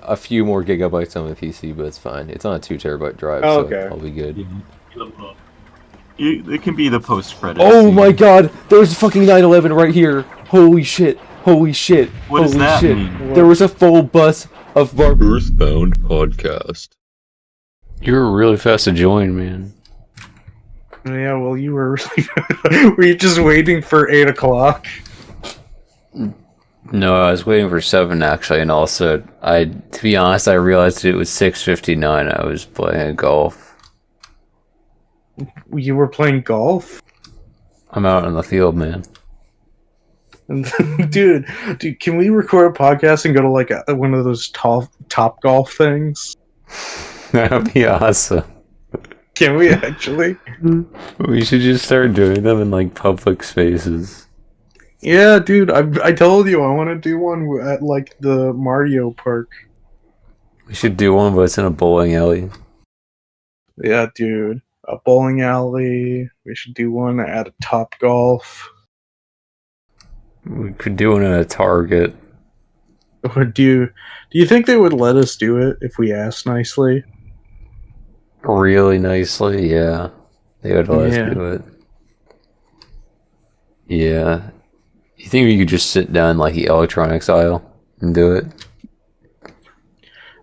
a few more gigabytes on my PC, but it's fine. It's on a 2 terabyte drive, Oh, so okay. I'll be good. It can be the post-credits. Oh my god! There's fucking 9/11 right here! Holy shit! Holy shit! What does Holy that shit! mean? There was a full bus of Earthbound podcast. You were really fast to join, man. Yeah, well, you were really... Were you just waiting for 8 o'clock? No, I was waiting for 7 actually, and also, to be honest, I realized it was 6:59. I was playing golf. You were playing golf? I'm out in the field, man. dude, can we record a podcast and go to like one of those top golf things? That'd be awesome. Can we actually? We should just start doing them in like public spaces. Yeah, dude, I told you I want to do one at like the Mario Park. We should do one, but it's in a bowling alley. Yeah, dude, a bowling alley. We should do one at a Top Golf. We could do one at a Target. Or do you think they would let us do it if we asked nicely? Really nicely, yeah. They would let us do it. Yeah. You think we could just sit down like the electronics aisle and do it?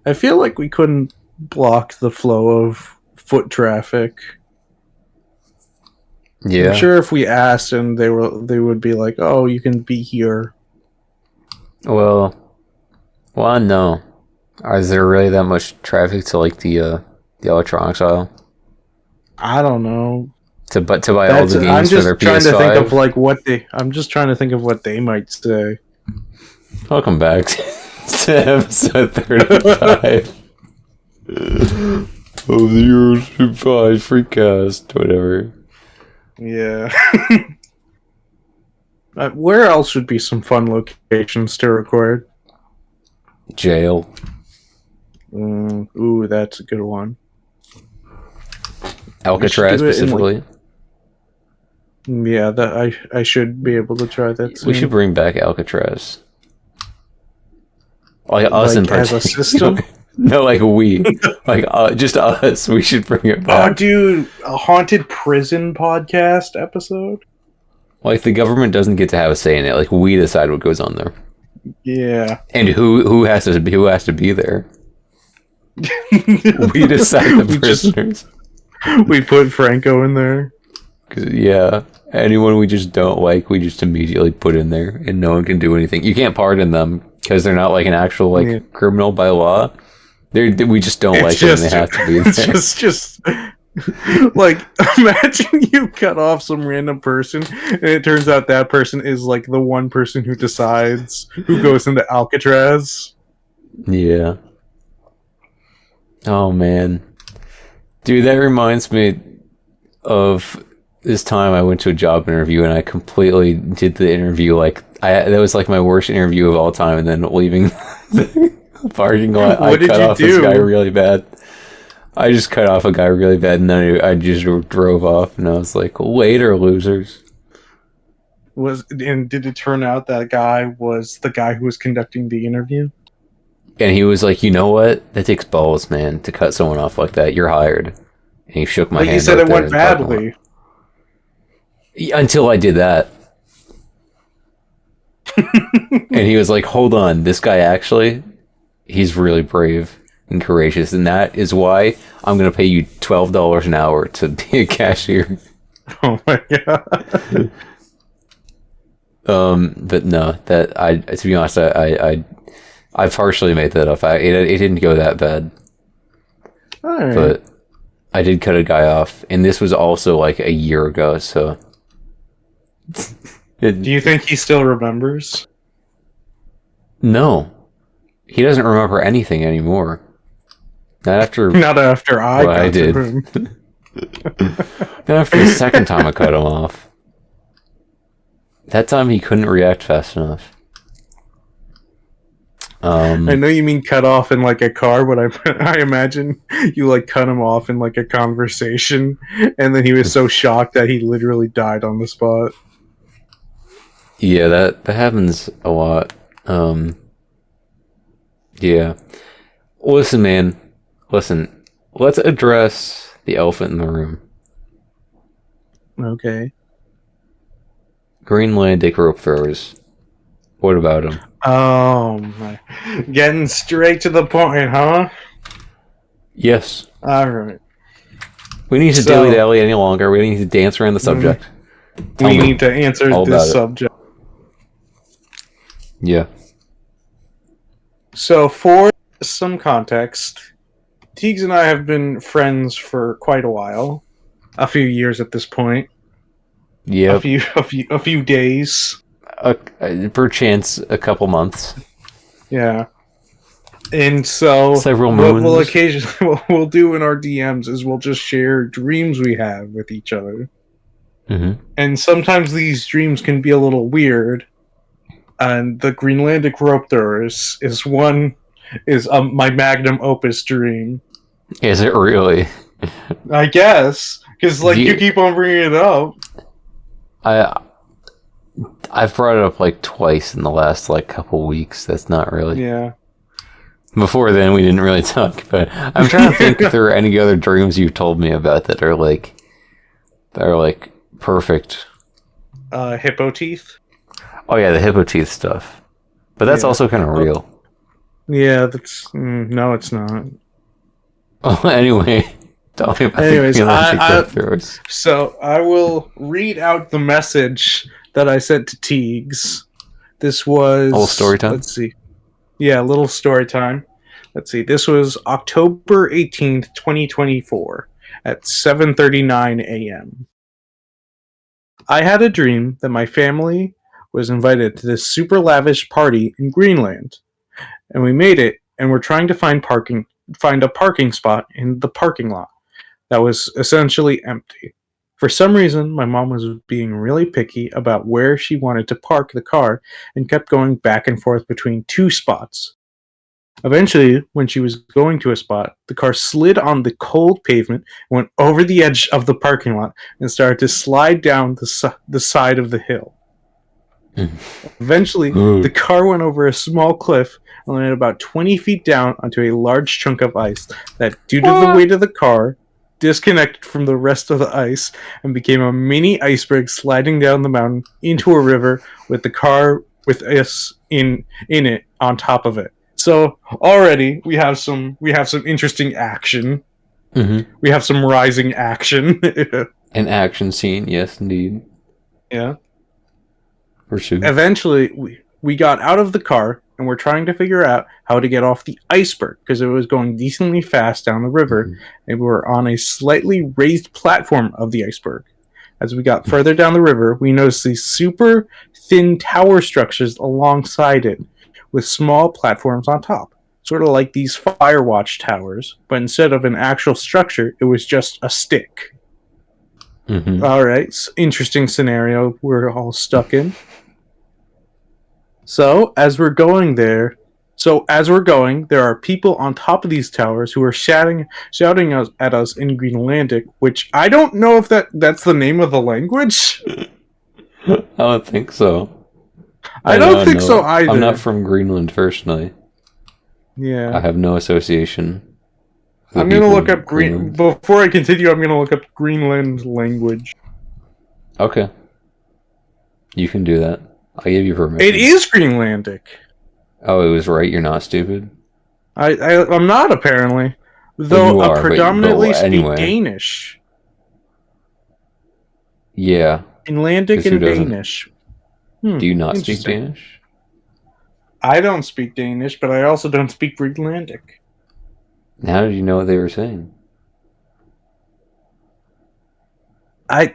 I feel like we couldn't block the flow of foot traffic. Yeah. I'm sure if we asked and they would be like, "Oh, you can be here." Well, no. Is there really that much traffic to like the electronics aisle? I don't know. To buy all the games for their PS5? I'm just trying to think of what they might say. Welcome back to episode 35 of the Earthbound Freecast, whatever. Yeah. Where else would be some fun locations to record? Jail. Ooh, that's a good one. Alcatraz specifically. Yeah, that I should be able to try that soon. We should bring back Alcatraz. Like us in as a system? No, like just us. We should bring it back. Oh, dude, a haunted prison podcast episode? Like the government doesn't get to have a say in it. Like we decide what goes on there. Yeah. And who has to be there? We decide the prisoners. We put Franco in there. Yeah, anyone we just don't like, we just immediately put in there, and no one can do anything. You can't pardon them because they're not like an actual criminal by law. We just don't like them. They have to be there. It's just like imagine you cut off some random person, and it turns out that person is like the one person who decides who goes into Alcatraz. Yeah. Oh man, dude, that reminds me of this time I went to a job interview and I completely did the interview that was like my worst interview of all time, and then leaving the parking lot, I cut off this guy really bad. I just cut off a guy really bad, and then I just drove off, and I was like, later, losers. And did it turn out that guy was the guy who was conducting the interview? And he was like, you know what? That takes balls, man, to cut someone off like that. You're hired. And he shook my hand. He said it went badly. Until I did that. And he was like, hold on, this guy actually, he's really brave and courageous, and that is why I'm going to pay you $12 an hour to be a cashier. Oh my god. But no, to be honest, I partially made that up. It didn't go that bad. All right. But I did cut a guy off, and this was also like a year ago, so... Do you think he still remembers? No. He doesn't remember anything anymore. Not after I did. Not after the second time I cut him off. That time he couldn't react fast enough. I know you mean cut off in like a car, but I imagine you like cut him off in like a conversation, and then he was so shocked that he literally died on the spot. Yeah, that happens a lot. Yeah. Listen, man. Listen. Let's address the elephant in the room. Okay. Greenlandic rope throwers. What about them? Oh my! Getting straight to the point, huh? Yes. All right. We need to So- dilly-dally any longer. We need to dance around the subject. Tell We me need to answer all this about it. subject. Yeah. So, for some context, Teagues and I have been friends for quite a while, a few years at this point, Yep. a few days. Perchance a couple months. Yeah. And so, Several what we'll moons. occasionally what we'll do in our DMs is we'll just share dreams we have with each other, Mm-hmm. and sometimes these dreams can be a little weird. And the Greenlandic rope throwers is my magnum opus dream. Is it really? I guess because you keep on bringing it up. I've brought it up like twice in the last like couple weeks. That's not really. Yeah. Before then, we didn't really talk. But I'm trying to think if there are any other dreams you've told me about that are like perfect. Hippo teeth. Oh yeah, the hippo teeth stuff. But that's Yeah. also kind of real. Yeah, that's no, it's not. Oh, anyway, tell me about Anyways, the Greenlandic rope throwers. So I will read out the message that I sent to Teagues. This was A little story time? Let's see. Yeah, a little story time. Let's see. This was October 18th, 2024 at 7:39 a.m. I had a dream that my family was invited to this super lavish party in Greenland, and we made it, and we're trying to find a parking spot in the parking lot that was essentially empty. For some reason, my mom was being really picky about where she wanted to park the car and kept going back and forth between two spots. Eventually, when she was going to a spot, the car slid on the cold pavement, went over the edge of the parking lot, and started to slide down the side of the hill. Eventually, the car went over a small cliff and landed about 20 feet down onto a large chunk of ice that, due to the weight of the car, disconnected from the rest of the ice and became a mini iceberg sliding down the mountain into a river with the car with us in it on top of it. So already we have some interesting action. Mm-hmm. We have some rising action. An action scene, yes, indeed. Yeah. Pursuit. Eventually, we got out of the car and we're trying to figure out how to get off the iceberg because it was going decently fast down the river, and we were on a slightly raised platform of the iceberg. As we got further down the river, we noticed these super thin tower structures alongside it with small platforms on top, sort of like these Firewatch towers, but instead of an actual structure, it was just a stick. Mm-hmm. All right, interesting scenario we're all stuck in. So as we're going, there are people on top of these towers who are shouting at us in Greenlandic, which I don't know if that's the name of the language. I don't think so. I don't think so either. I'm not from Greenland personally. Yeah. I have no association. I'm going to look up before I continue, I'm going to look up Greenland language. Okay. You can do that. I'll give you permission. It is Greenlandic. Oh, it was right. You're not stupid. I'm not, apparently. Well, Though you I are, predominantly speak anyway. Danish. Yeah. Greenlandic 'Cause who and doesn't? Danish. Do you not speak Interesting. Danish? I don't speak Danish, but I also don't speak Greenlandic. How did you know what they were saying? I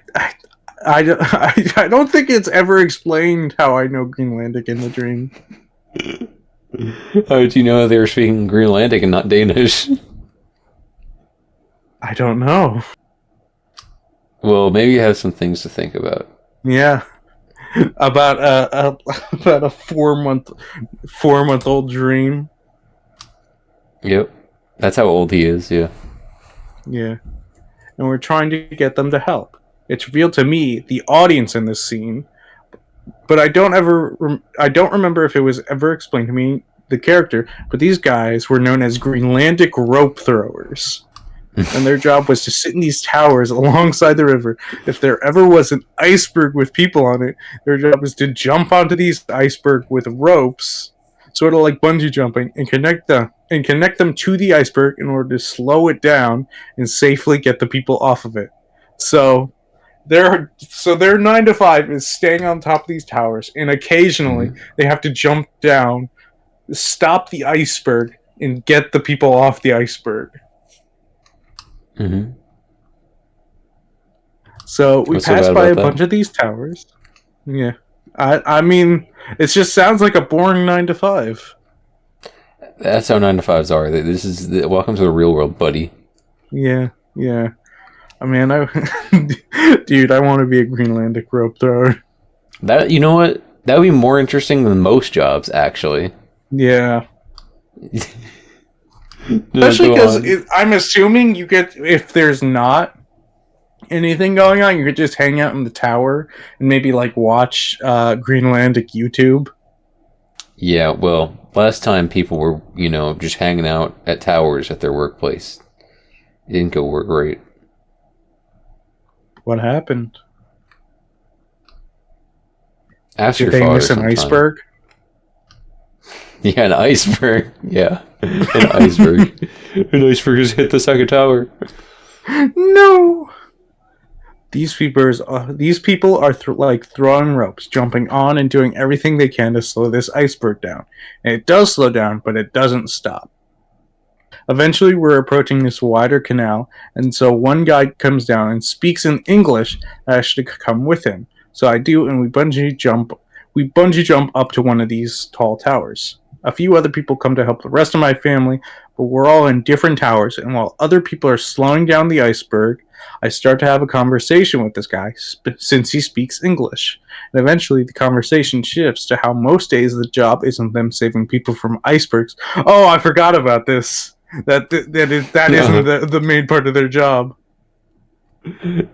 don't think it's ever explained how I know Greenlandic in the dream. How did you know they were speaking Greenlandic and not Danish? I don't know. Well, maybe you have some things to think about. Yeah, about a 4-month old dream. Yep. That's how old he is, yeah. Yeah, and we're trying to get them to help. It's revealed to me, the audience in this scene, but I don't remember if it was ever explained to me the character, but these guys were known as Greenlandic rope throwers. And their job was to sit in these towers alongside the river. If there ever was an iceberg with people on it, their job was to jump onto these iceberg with ropes, sort of like bungee jumping, and connect them to the iceberg in order to slow it down and safely get the people off of it. So their 9 to 5 is staying on top of these towers, and occasionally they have to jump down, stop the iceberg, and get the people off the iceberg. Mm-hmm. So we passed by a bunch of these towers. Yeah. I mean, it just sounds like a boring 9 to 5. That's how 9 to 5s are. This is welcome to the real world, buddy. Yeah. I mean, dude, I want to be a Greenlandic rope thrower. That, you know what? That would be more interesting than most jobs, actually. Yeah. Especially because I'm assuming you get, if there's not anything going on, you could just hang out in the tower and maybe like watch Greenlandic YouTube. Yeah, well, last time people were, just hanging out at towers at their workplace. It didn't go great. What happened? Ask Did your they father miss an sometime. iceberg? Yeah, an iceberg. Yeah, an iceberg. An iceberg has hit the second tower. No. These people are throwing ropes, jumping on and doing everything they can to slow this iceberg down. And it does slow down, but it doesn't stop. Eventually, we're approaching this wider canal, and so one guy comes down and speaks in English. I should come with him. So I do, and we bungee jump up to one of these tall towers. A few other people come to help the rest of my family, but we're all in different towers, and while other people are slowing down the iceberg, I start to have a conversation with this guy, since he speaks English. And eventually the conversation shifts to how most days the job isn't them saving people from icebergs. Oh, I forgot about this. That isn't the main part of their job.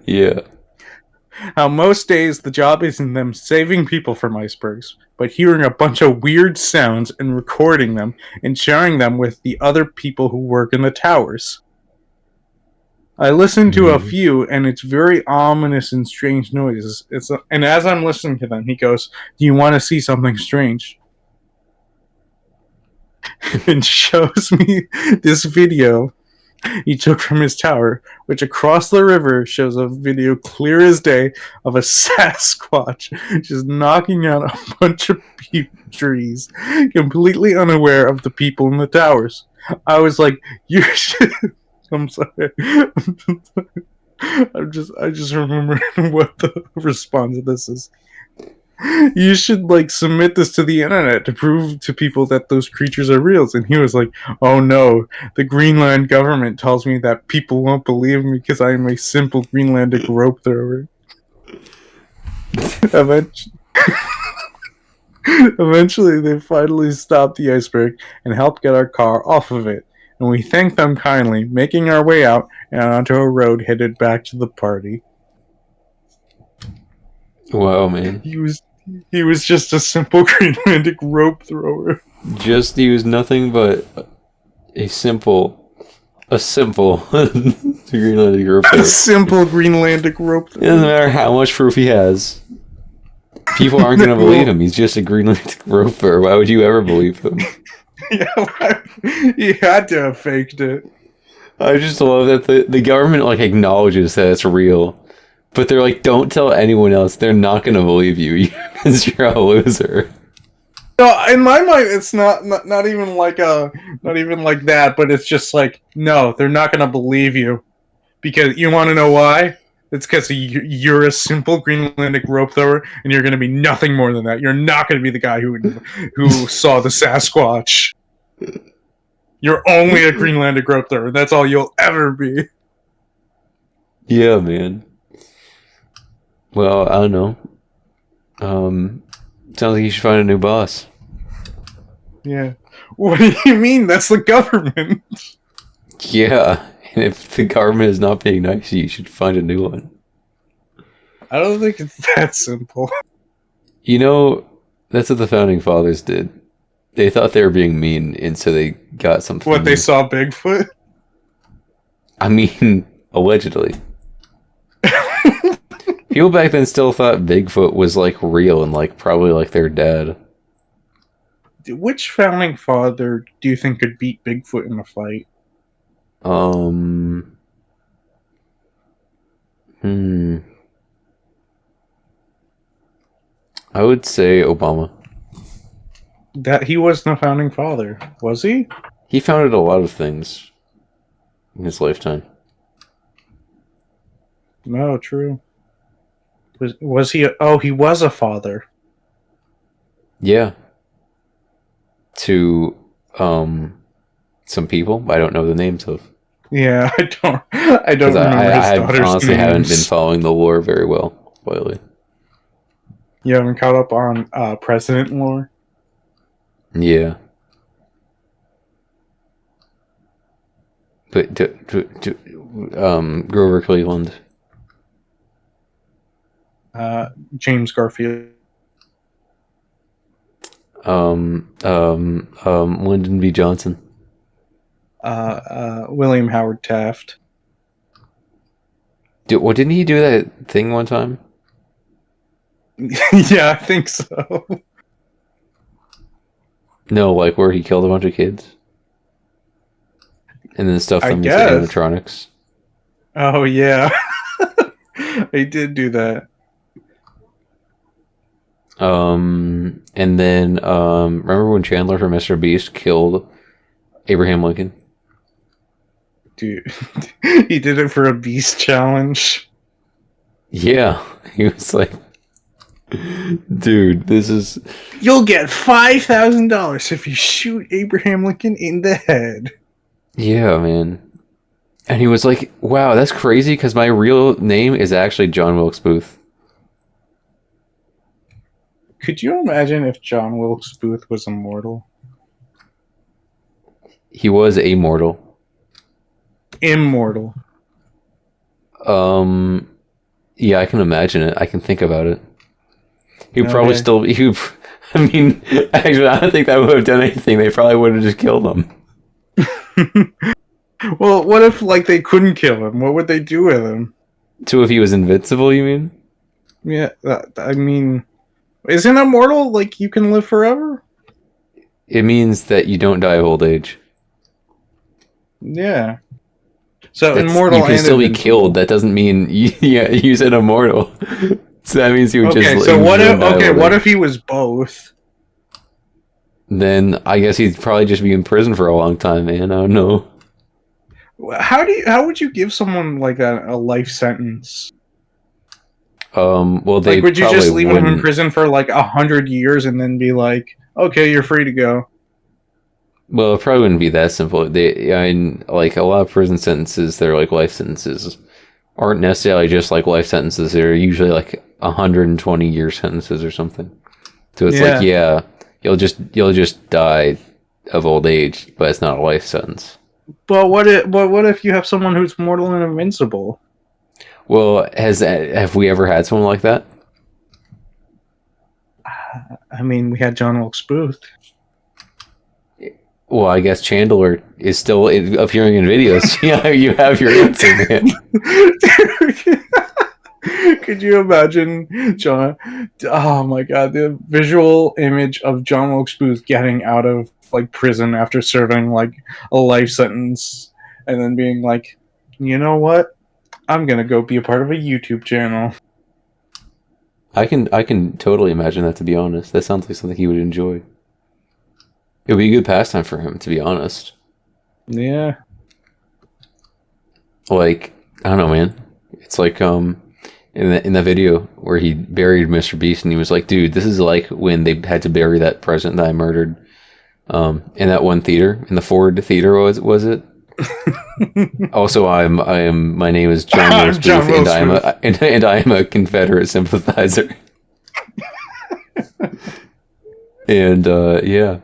Yeah. How most days the job isn't them saving people from icebergs, but hearing a bunch of weird sounds and recording them and sharing them with the other people who work in the towers. I listened to a few, and it's very ominous and strange noises. And as I'm listening to them, he goes, "Do you want to see something strange?" And shows me this video he took from his tower, which across the river shows a video clear as day of a Sasquatch just knocking out a bunch of trees, completely unaware of the people in the towers. I was like, "You should." I'm sorry. I just remember what the response to this is. You should submit this to the internet to prove to people that those creatures are real. And he was like, "Oh no, the Greenland government tells me that people won't believe me because I am a simple Greenlandic rope thrower." Eventually, they finally stopped the iceberg and helped get our car off of it. And we thanked them kindly, making our way out and onto a road headed back to the party. Wow, man. He was just a simple Greenlandic rope thrower. He was nothing but a simple Greenlandic rope thrower. A simple Greenlandic rope thrower. It doesn't matter how much proof he has. People aren't going to believe him. He's just a Greenlandic rope thrower. Why would you ever believe him? Yeah, he had to have faked it. I just love that the government acknowledges that it's real, but they're like, "Don't tell anyone else. They're not going to believe you because you're a loser." No, in my mind, it's not even like that. But it's just no, they're not going to believe you because you want to know why? It's because you're a simple Greenlandic rope thrower, and you're going to be nothing more than that. You're not going to be the guy who saw the Sasquatch. You're only a Greenlandic rope thrower. That's all you'll ever be. Yeah, man. Well, I don't know. Sounds like you should find a new boss. Yeah. What do you mean? That's the government. Yeah. And if the government is not being nice, you should find a new one. I don't think it's that simple. That's what the founding fathers did. they thought they were being mean, and so they got something. What, they saw Bigfoot? I mean, allegedly. People back then still thought Bigfoot was like real and like probably like their dad. Which founding father do you think could beat Bigfoot in a fight? I would say Obama. That he wasn't a founding father, was he? He founded a lot of things in his lifetime. No, true. Was he? He was a father. Yeah. To some people I don't know the names of. Yeah, I don't remember his daughter's honestly names. haven't been following the lore very well lately. You haven't caught up on president lore? Yeah. But Grover Cleveland. James Garfield. Lyndon B. Johnson. William Howard Taft. Didn't he do that thing one time? Yeah, I think so. No, like where he killed a bunch of kids? And then stuffed them into guess. animatronics. Oh, yeah. He did do that. And then, remember when Chandler from Mr. Beast killed Abraham Lincoln? Dude, he did it for a beast challenge. Yeah, he was like, dude, this is... You'll get $5,000 if you shoot Abraham Lincoln in the head. Yeah, man. And he was like, wow, that's crazy because my real name is actually John Wilkes Booth. Could you imagine if John Wilkes Booth was immortal? He was immortal. Immortal. Yeah, I can imagine it. I can think about it. He would probably Okay. still... I mean, actually, I don't think that would have done anything. They probably would have just killed him. Well, what if, like, they couldn't kill him? What would they do with him? So if he was invincible, you mean? Yeah, I mean, isn't immortal, like, you can live forever? It means that you don't die of old age. Yeah. So immortal you can and still be invincible. killed. That doesn't mean you said immortal. So that means you would Okay, just. so you what wouldn't if die of old what age. if he was both? Then I guess he'd probably just be in prison for a long time, man. I don't know. How would you give someone like a life sentence? Well, they Like, would you probably just leave him in wouldn't. prison for like 100 years and then be like, okay, you're free to go? Well, it probably wouldn't be that simple. Like a lot of prison sentences, they're like life sentences, aren't necessarily just like life sentences. They're usually like 120-year sentences or something. So it's like, yeah, you'll just die of old age, but it's not a life sentence. But what if you have someone who's mortal and invincible? Well, have we ever had someone like that? I mean, we had John Wilkes Booth. Well, I guess Chandler is still appearing in videos. Yeah, you have your answer, man. Could you imagine John? Oh my god, the visual image of John Wilkes Booth getting out of like prison after serving like a life sentence, and then being like, you know what? I'm gonna go be a part of a YouTube channel. I can totally imagine that, to be honest. That sounds like something he would enjoy. It would be a good pastime for him, to be honest. Yeah. Like, I don't know, man. It's like in the video where he buried Mr. Beast, and he was like, dude, this is like when they had to bury that president that I murdered. In that one theater, in the Ford Theater, was it? Also, my name is John Wilkes Booth, John Wilkes and I am a Confederate sympathizer. And yeah,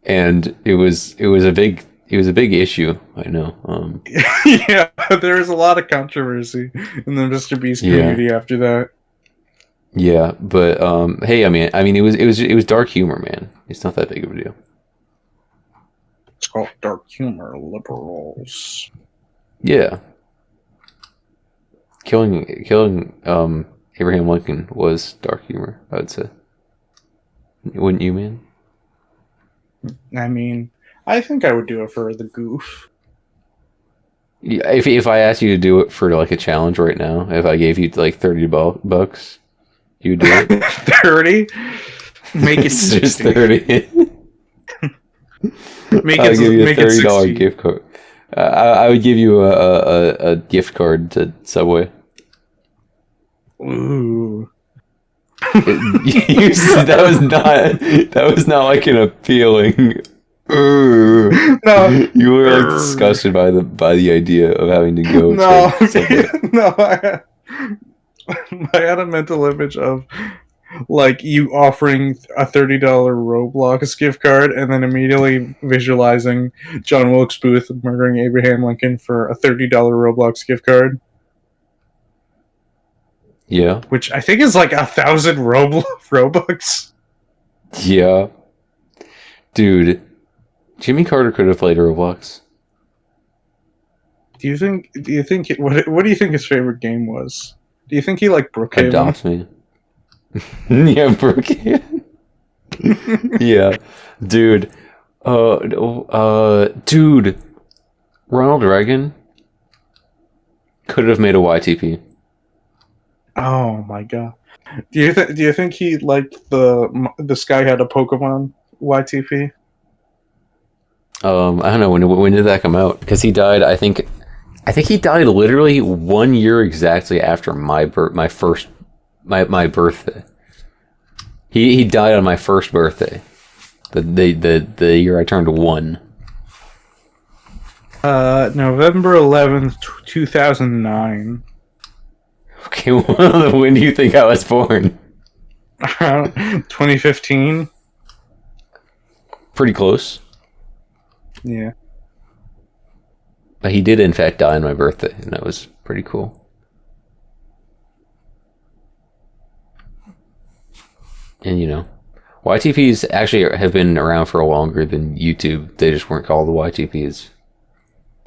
and it was a big issue. I know. Yeah, there was a lot of controversy in the Mr. Beast community after that. Yeah, but hey, I mean, it was dark humor, man. It's not that big of a deal. It's called Dark Humor Liberals. Yeah. Killing Abraham Lincoln was dark humor, I would say. Wouldn't you, man? I mean, I think I would do it for the goof. Yeah, if I asked you to do it for like a challenge right now, if I gave you like $30, you would do it. 30? Make it It's just 60. 30. I'll give you a $30 gift card. I would give you a gift card to Subway. Ooh. That was not like an appealing. No. You were like disgusted by the idea of having to go. No, to Subway. no. I had a mental image of like you offering a $30 Roblox gift card, and then immediately visualizing John Wilkes Booth murdering Abraham Lincoln for a $30 Roblox gift card. Yeah. Which I think is like 1,000 Robux. Yeah. Dude, Jimmy Carter could have played Roblox. Do you think what do you think his favorite game was? Do you think he liked Brookhaven? Adopt me. Yeah, Brookhaven. Yeah. Dude. Dude. Ronald Reagan could have made a YTP. Oh my god. Do you think he liked this guy had a Pokemon YTP? I don't know when did that come out? Because he died. I think he died literally 1 year exactly after my birthday. He died on my first birthday. The year I turned 1. November 11th, 2009. Okay, when do you think I was born? 2015. Pretty close. Yeah. But he did in fact die on my birthday, and that was pretty cool. And you know, YTPs actually have been around for longer than YouTube. They just weren't called the YTPs.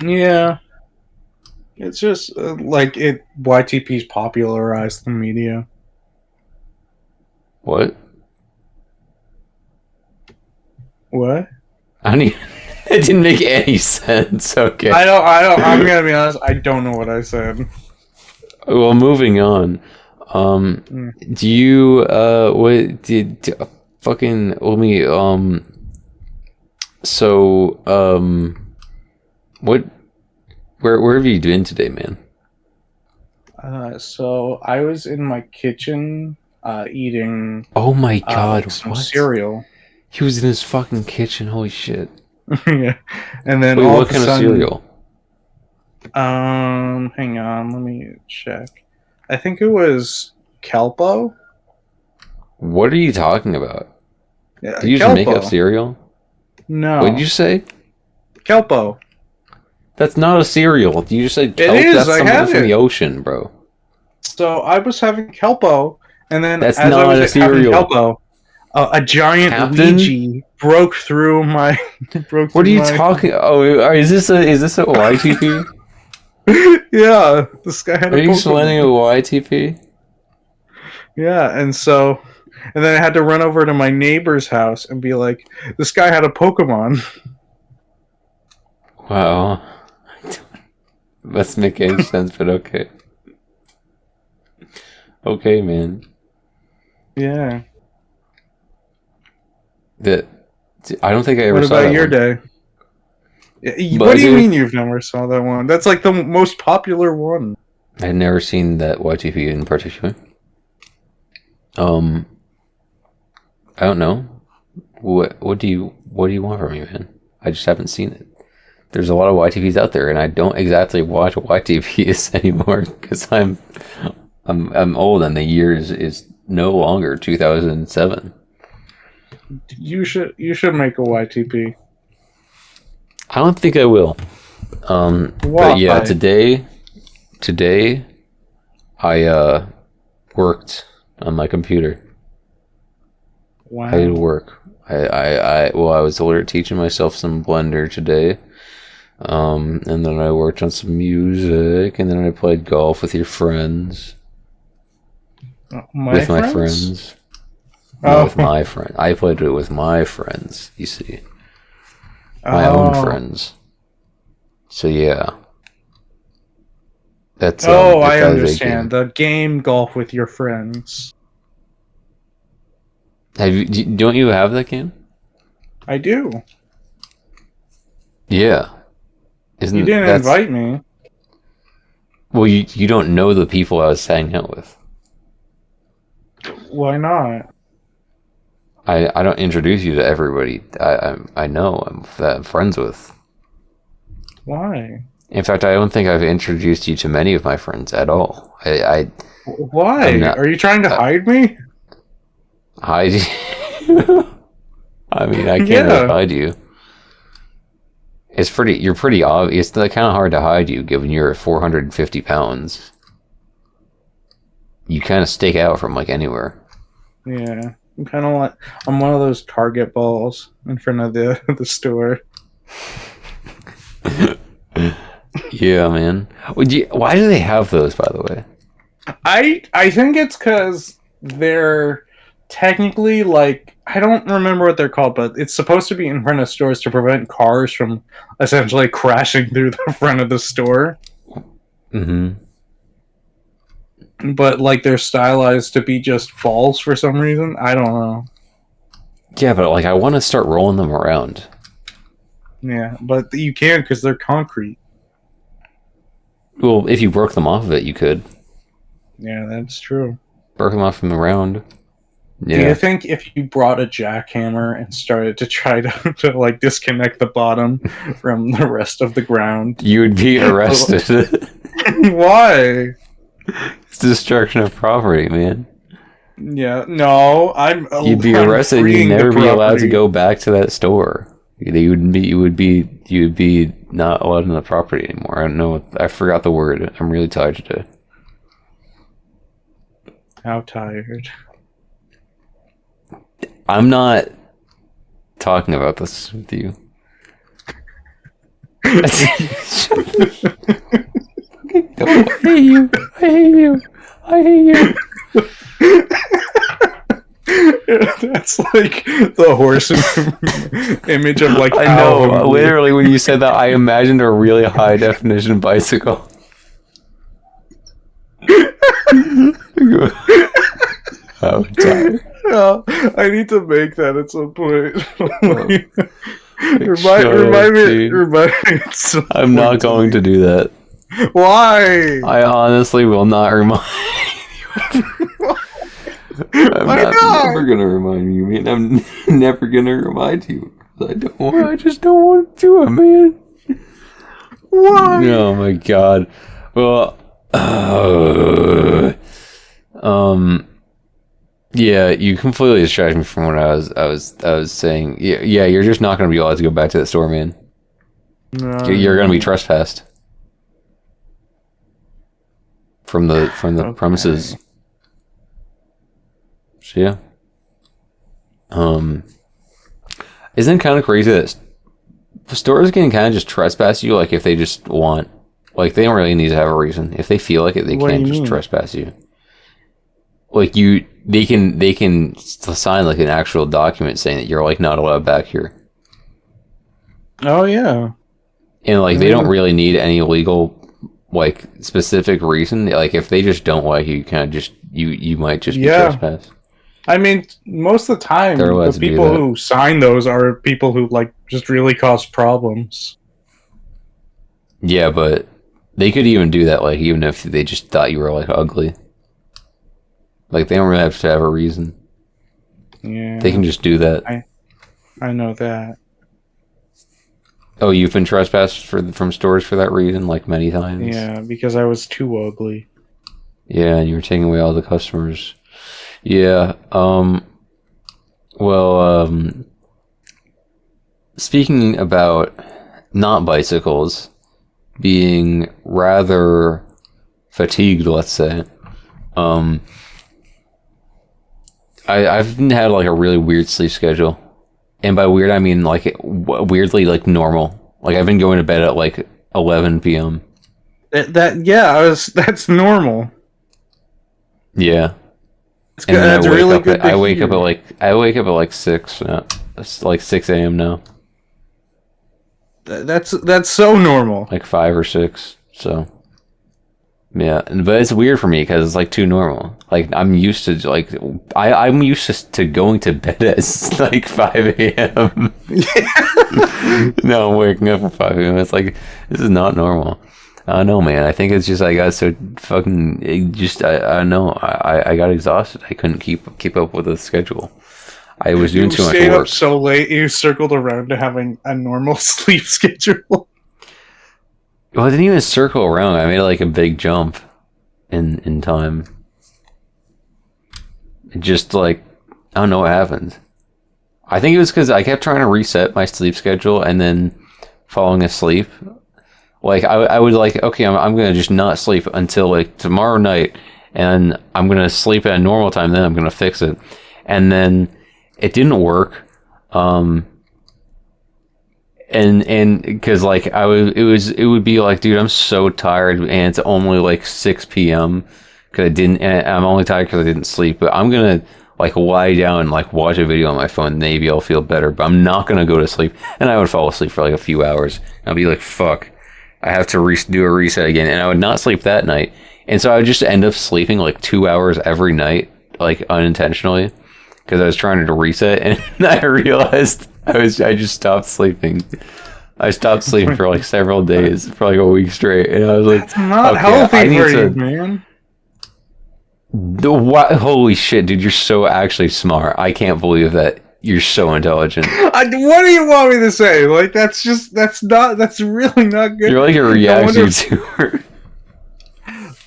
Yeah. It's just YTP's popularized the media. What? What? I don't even, it didn't make any sense. Okay. I don't. I'm gonna be honest. I don't know what I said. Well, moving on. Do you what did fucking let me so what where have you been today, man? So I was in my kitchen eating. Oh my god! Some what? cereal. He was in his fucking kitchen. Holy shit! Yeah, and then wait, all what of a kind sudden, of cereal? Hang on, let me check. I think it was Kelpo. What are you talking about? Yeah, Did you just make up cereal? No. What did you say? Kelpo. That's not a cereal. You just said kelp. It is. That's I something have from it. the ocean, bro. So I was having Kelpo, and then That's as not I a was having cereal. Kelpo, a giant Captain? Ouija broke through my. What are you talking? Oh, is this a YTP? Yeah, this guy had Are a you Pokemon. explaining a YTP? Yeah, and then I had to run over to my neighbor's house and be like, this guy had a Pokemon. Wow. Doesn't make any sense, but okay. Okay, man. Yeah. I don't think I ever What saw about that your one. day? Yeah, But what do you dude- mean you've never saw that one? That's like the most popular one. I had never seen that YTP in particular. I don't know. What do you want from me, man? I just haven't seen it. There's a lot of YTPs out there, and I don't exactly watch YTPs anymore because I'm old, and the year is no longer 2007. You should make a YTP. I don't think I will. Why? But yeah, today I worked on my computer. Wow. I did work. I was over teaching myself some Blender today. And then I worked on some music, and then I played golf with your friends. My my friends? friends. No, with my friend. I played it with my friends, you see. My own friends. So yeah. That's I understand. The game golf with your friends. Don't you have that game? I do. Yeah. You didn't invite me. Well, you don't know the people I was hanging out with. Why not? I don't introduce you to everybody I know that I'm friends with. Why? In fact, I don't think I've introduced you to many of my friends at all. Why? Are you trying to hide me? Hide you? I mean, I can't really hide you. You're pretty obvious. It's kind of hard to hide you, given you're 450 pounds. You kind of stick out from like anywhere. Yeah, I'm one of those Target balls in front of the store. Yeah, man. Why do they have those, by the way? I think it's because they're technically like, I don't remember what they're called, but it's supposed to be in front of stores to prevent cars from essentially crashing through the front of the store. Mm-hmm. But like they're stylized to be just balls for some reason. I don't know. Yeah, but like I want to start rolling them around. Yeah, but you can't because they're concrete. Well, if you broke them off of it, you could. Yeah, that's true. Broke them off from the round. Yeah. Do you think if you brought a jackhammer and started to try to like disconnect the bottom from the rest of the ground, you would be arrested? Why? It's destruction of property, man. Yeah, no, You'd be arrested and you'd never be allowed to go back to that store. You would be not allowed in the property anymore. I don't know. I forgot the word. I'm really tired today. How tired? I'm not talking about this with you. I hate you. I hate you. I hate you. That's like the horse image of like. I know. Literally, when you said that, I imagined a really high definition bicycle. Oh, tired. Yeah, I need to make that at some point. Remind me. I'm not going to do that. Why? I honestly will not remind you. I'm never gonna remind you, man. I'm never gonna remind you. I just don't want to do it, man. Why? Oh my god. Well, yeah, you completely distracted me from what I was saying. Yeah, you're just not gonna be allowed to go back to the store, man. No. You're gonna be trespassed from the premises. So yeah. Isn't it kind of crazy that stores can kind of just trespass you, like if they just want, like they don't really need to have a reason. If they feel like it, they can just trespass you. Like they can sign like an actual document saying that you're like not allowed back here. Oh yeah. And like they don't really need any legal like specific reason. Like if they just don't like you, you kind of just you might just be trespassed. I mean, most of the time, the people who sign those are people who like just really cause problems. Yeah, but they could even do that, like even if they just thought you were like ugly. Like they don't really have to have a reason. Yeah, they can just do that. I know that. Oh, you've been trespassed from stores for that reason, like many times. Yeah, because I was too ugly. Yeah, and you were taking away all the customers. Yeah. Well, speaking about not bicycles being rather fatigued, let's say. I've had like a really weird sleep schedule And by weird, I mean like weirdly like normal. Like I've been going to bed at like 11 p.m. That's normal. Yeah. It's And good. then That's really good. I wake up at like 6. It's like 6 a.m. now. That's so normal. Like 5 or 6. So yeah, but it's weird for me because it's like too normal. Like I'm used to like I'm used to going to bed at like 5 a.m. No, I'm waking up at 5 a.m. It's like this is not normal. I don't know, man. I think it's just I got so fucking I don't know. I got exhausted. I couldn't keep up with the schedule. I was doing too much stayed work. up so late. You circled around to having a normal sleep schedule. Well, I didn't even circle around. I made like a big jump in time. It just like I don't know what happened. I think it was because I kept trying to reset my sleep schedule and then falling asleep. Like I would like, okay, I'm gonna just not sleep until like tomorrow night, and I'm gonna sleep at a normal time. Then I'm gonna fix it, and then it didn't work. And because like it would be like, dude, I'm so tired, and it's only like 6 p.m. because I'm only tired because I didn't sleep. But I'm gonna like lie down and like watch a video on my phone. Maybe I'll feel better, but I'm not gonna go to sleep. And I would fall asleep for like a few hours. I'd be like, fuck. I have to do a reset again, and I would not sleep that night, and so I would just end up sleeping like 2 hours every night, like unintentionally, because I was trying to reset, and I realized I just stopped sleeping. I stopped sleeping for like several days, for like a week straight, and I was like, "That's not okay, healthy for you, man." What? Holy shit, dude! You're so actually smart. I can't believe that. You're so intelligent. What do you want me to say? Like that's really not good. You're like a reaction YouTuber.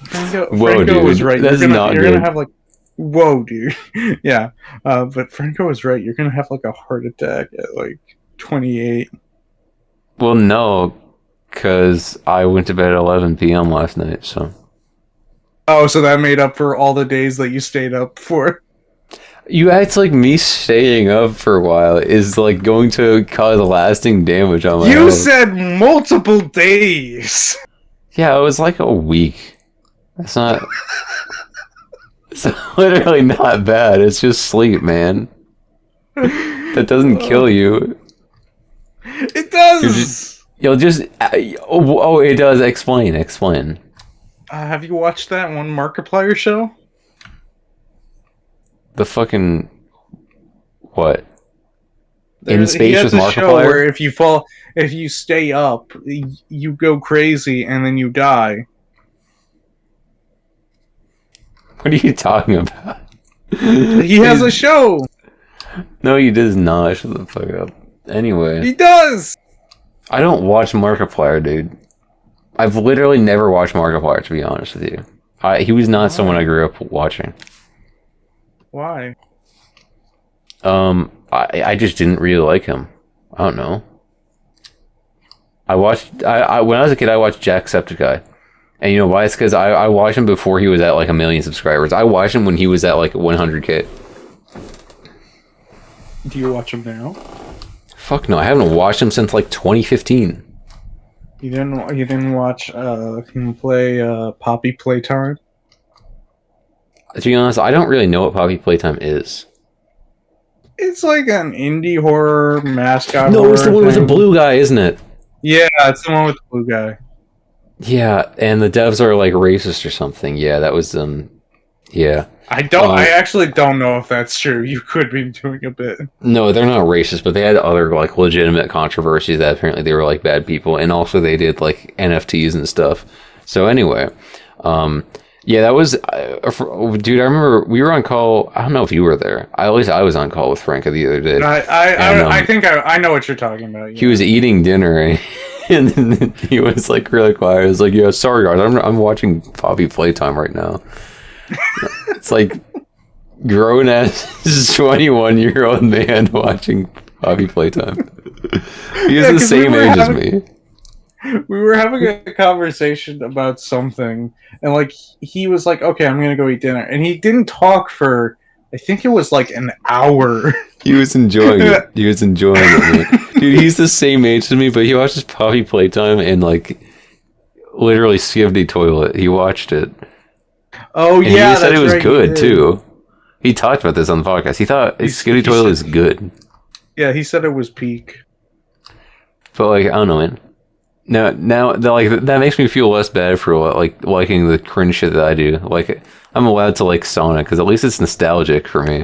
Franco dude, was right. That's not you're good. gonna have like, whoa, dude. Yeah, but Franco was right. You're gonna have like a heart attack at like 28. Well, no, because I went to bed at 11 p.m. last night. So. Oh, so that made up for all the days that you stayed up for. You act like me staying up for a while is like going to cause lasting damage on my You health. said multiple days. Yeah, it was like a week. That's not. It's literally not bad. It's just sleep, man. That doesn't kill you. It does. You'll just. Oh, it does. Explain. Have you watched that one Markiplier show? The fucking what? In He space has with a show Markiplier? where if you stay up, you go crazy and then you die. What are you talking about? He has a show. No, he does not. Shut the fuck up. Anyway, He does. I don't watch Markiplier, dude. I've literally never watched Markiplier, to be honest with you. He was not someone I grew up watching. Why? I just didn't really like him. I don't know. When I was a kid, I watched Jacksepticeye. And you know why? It's because I watched him before he was at like 1 million subscribers. I watched him when he was at like 100K. Do you watch him now? Fuck no, I haven't watched him since like 2015. You didn't watch him play Poppy Playtime? To be honest, I don't really know what Poppy Playtime is. It's like an indie horror mascot. No, it's the one with the thing. blue guy, isn't it? Yeah, it's the one with the blue guy. Yeah, and the devs are like racist or something. Yeah, that was yeah. I actually don't know if that's true. You could be doing a bit. No, they're not racist, but they had other like legitimate controversies that apparently they were like bad people, and also they did like NFTs and stuff. So anyway, yeah, that was dude. I remember we were on call. I don't know if you were there. At least I was on call with Franco the other day. I think I know what you're talking about. Yeah. He was eating dinner, and then he was like really quiet. He was like, "Yeah, sorry guys, I'm watching Poppy Playtime right now." It's like grown ass 21-year-old man watching Poppy Playtime. He's the same age as me. We were having a conversation about something, and like he was like, "Okay, I'm gonna go eat dinner," and he didn't talk for I think it was like an hour. He was enjoying it. He was enjoying it, man. Dude, he's the same age as me, but he watches Poppy Playtime and like literally skivved the toilet. He watched it. Oh And yeah, he said that's it was right, good too. He talked about this on the podcast. He thought skivvy toilet is good. Yeah, he said it was peak. But like, I don't know, man. Now that makes me feel less bad for like liking the cringe shit that I do. Like, I'm allowed to like Sonic because at least it's nostalgic for me.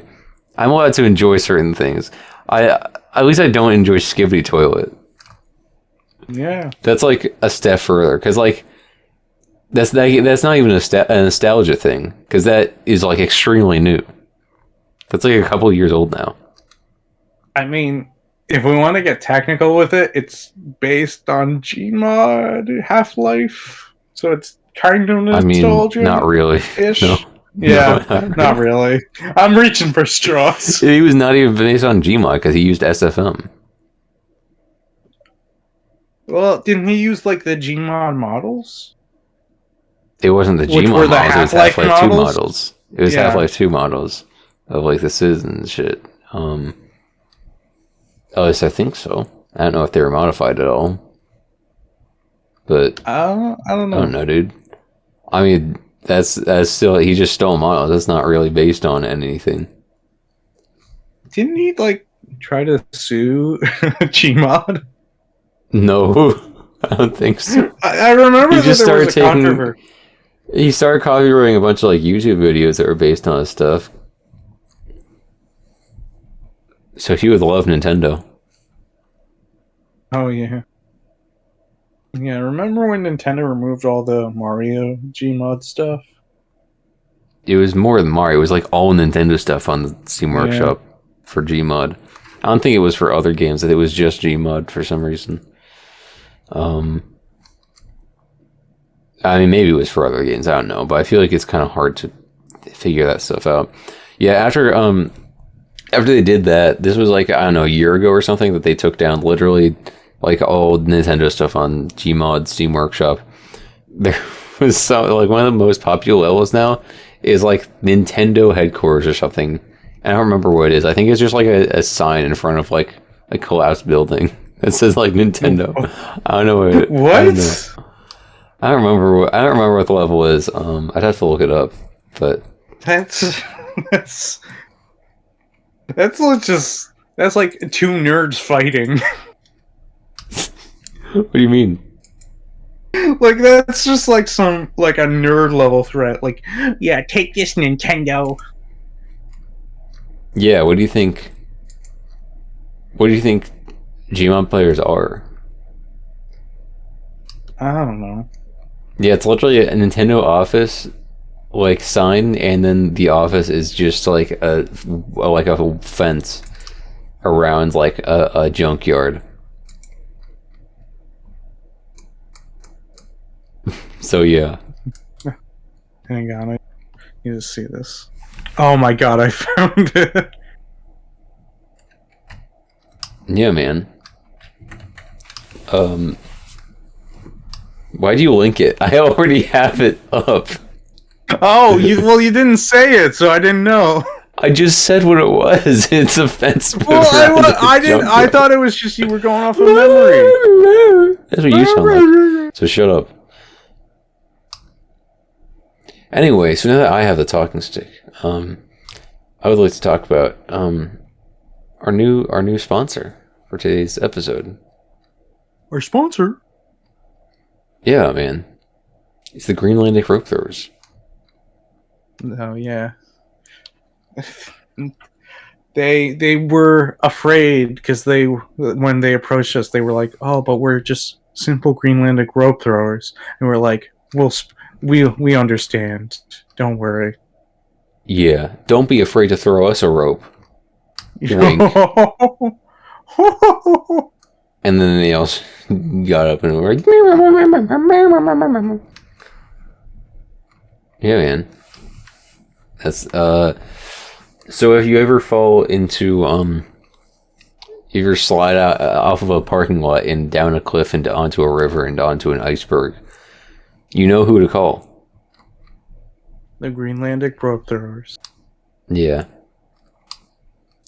I'm allowed to enjoy certain things. At least I don't enjoy skivvy toilet. Yeah, That's like a step further because like that's not even a nostalgia thing because that is like extremely new. That's like a couple of years old now. I mean, if we want to get technical with it, it's based on Gmod Half-Life, so it's kind of nostalgia. I mean, not really. Ish. No. Yeah, No, not really. I'm reaching for straws. He was not even based on Gmod because he used SFM. Well, didn't he use like the Gmod models? It wasn't the Which Gmod were the models, it was Half-Life Half-Life 2 models? models. It was Yeah. Half-Life 2 models of like the citizens shit. At least I think so. I don't know if they were modified at all. But I don't I know. don't know, dude. I mean, that's still, he just stole models. That's not really based on anything. Didn't he like try to sue Gmod? No, I don't think so. I remember He that just there was started a taking. controversy. He started copyrighting a bunch of like YouTube videos that were based on his stuff. So he would love Nintendo. Oh yeah. Yeah, remember when Nintendo removed all the Mario Gmod stuff? It was more than Mario. It was like all Nintendo stuff on the Steam Yeah. Workshop for Gmod. I don't think it was for other games. It was just Gmod for some reason. I mean, maybe it was for other games. I don't know, but I feel like it's kind of hard to figure that stuff out. Yeah, after they did that, this was like, I don't know, a year ago or something, that they took down literally like all Nintendo stuff on Gmod Steam Workshop. There was some, like, one of the most popular levels now is like Nintendo headquarters or something. I don't remember what it is. I think it's just like a sign in front of like a collapsed building that says like Nintendo. I don't know what it, What? I don't know. I don't remember what the level is. I'd have to look it up. But That's that's like two nerds fighting. what do you mean? Like that's just like some like a nerd level threat. Like, yeah, take this, Nintendo. Yeah, what do you think? What do you think Gmod players are? I don't know. Yeah, it's literally a Nintendo office like sign, and then the office is just like a fence around like a junkyard. So yeah. Hang on, I need to see this. Oh my god, I found it. Yeah, man. Why do you link it? I already have it up. Oh, you didn't say it, so I didn't know. I just said what it was. It's a fence. Well, I didn't. I thought it was just you were going off of memory. That's what you sound like. So shut up. Anyway, so now that I have the talking stick, I would like to talk about our new sponsor for today's episode. Our sponsor. Yeah, man. It's the Greenlandic Rope Throwers. Oh yeah. They were afraid because when they approached us, they were like, "Oh, but we're just simple Greenlandic rope throwers," and we're like, "We understand. Don't worry." Yeah, don't be afraid to throw us a rope. Wink. And then they all got up and were like, yeah, man. That's so if you ever fall into if you slide out off of a parking lot and down a cliff and onto a river and onto an iceberg, you know who to call. The Greenlandic rope throwers. Yeah.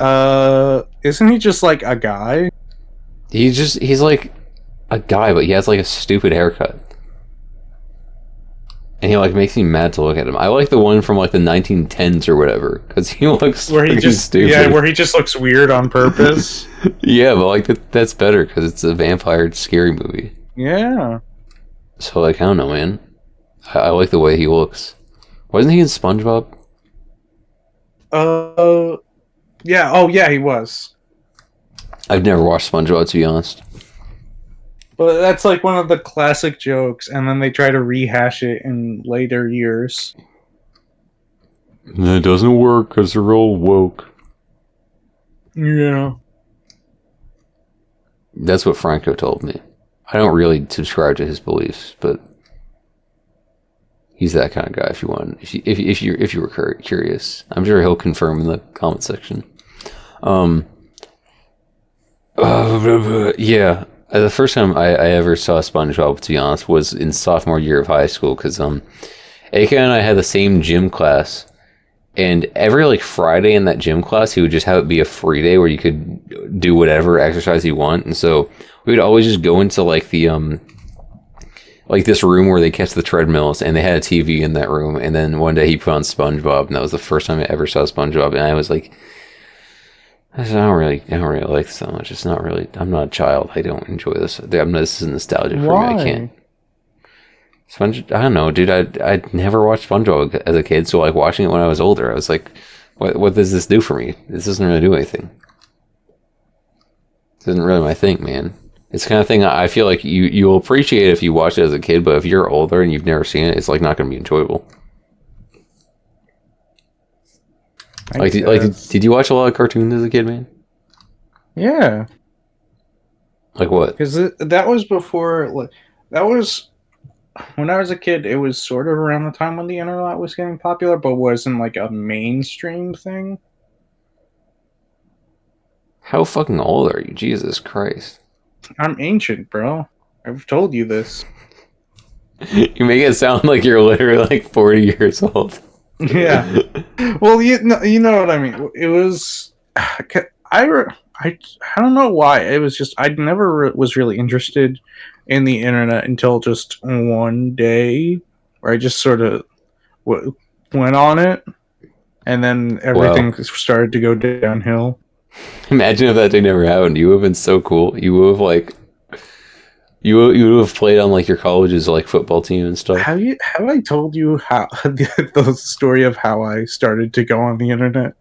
Isn't he just like a guy? He's like a guy, but he has like a stupid haircut. And he like makes me mad to look at him. I like the one from like the 1910s or whatever, because he looks Where he freaking just stupid. where he just looks weird on purpose. Yeah, but like that's better because it's a vampire scary movie. Yeah. So like I don't know, man. I like the way he looks. Wasn't he in SpongeBob? Yeah. Oh, yeah, he was. I've never watched SpongeBob, to be honest. But that's like one of the classic jokes, and then they try to rehash it in later years. It doesn't work because they're all woke. Yeah. That's what Franco told me. I don't really subscribe to his beliefs, but he's that kind of guy. If you want, if you were curious, I'm sure he'll confirm in the comment section. Yeah. The first time I ever saw SpongeBob, to be honest, was in sophomore year of high school, because Aka and I had the same gym class, and every like Friday in that gym class, he would just have it be a free day where you could do whatever exercise you want, and so we would always just go into like the like this room where they kept the treadmills, and they had a TV in that room, and then one day he put on SpongeBob, and that was the first time I ever saw SpongeBob, and I was like, I don't really like this so much. It's not really. I'm not a child. I don't enjoy this. This is nostalgia for me. I can't. I don't know, dude. I never watched SpongeBob as a kid, so like watching it when I was older, I was like, what does this do for me? This doesn't really do anything. This isn't really my thing, man. It's the kind of thing I feel like you'll appreciate if you watch it as a kid, but if you're older and you've never seen it, it's like not going to be enjoyable. Did you watch a lot of cartoons as a kid, man? Yeah. Like what? Because that was before. That was when I was a kid. It was sort of around the time when the internet was getting popular, but wasn't like a mainstream thing. How fucking old are you? Jesus Christ. I'm ancient, bro. I've told you this. You make it sound like you're literally like 40 years old. Yeah. Well, you know what I mean. It was. I don't know why. It was just I never was really interested in the internet until just one day, where I just sort of went on it, and then everything started to go downhill. Imagine if that thing never happened. You would have been so cool. You would have like. You would have played on like your college's like football team and stuff. Have I told you how the story of how I started to go on the internet?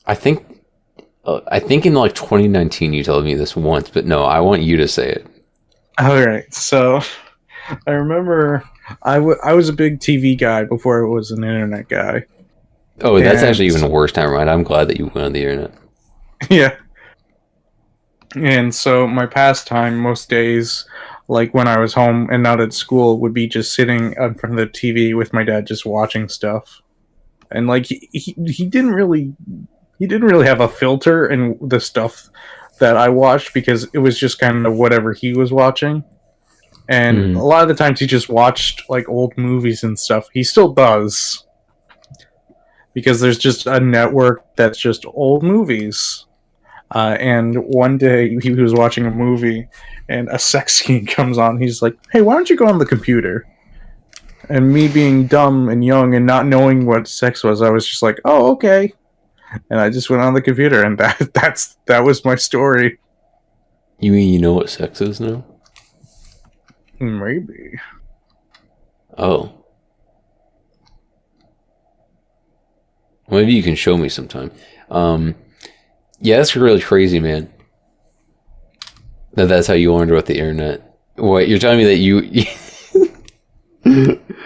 I think in like 2019 you told me this once, but no, I want you to say it. All right, so I remember I was a big TV guy before I was an internet guy. Oh, that's actually even worse. Never mind. I'm glad that you went on the internet. Yeah. And so my pastime most days, like when I was home and not at school, would be just sitting in front of the TV with my dad, just watching stuff. And like he didn't really have a filter in the stuff that I watched, because it was just kind of whatever he was watching. And a lot of the times he just watched like old movies and stuff. He still does, because there's just a network that's just old movies. And one day he was watching a movie and a sex scene comes on. He's like, "Hey, why don't you go on the computer?" And me being dumb and young and not knowing what sex was, I was just like, "Oh, okay." And I just went on the computer, and that was my story. You mean you know what sex is now? Maybe. Oh. Maybe you can show me sometime. Yeah, that's really crazy, man. That's how you learned about the internet. What, you're telling me that you...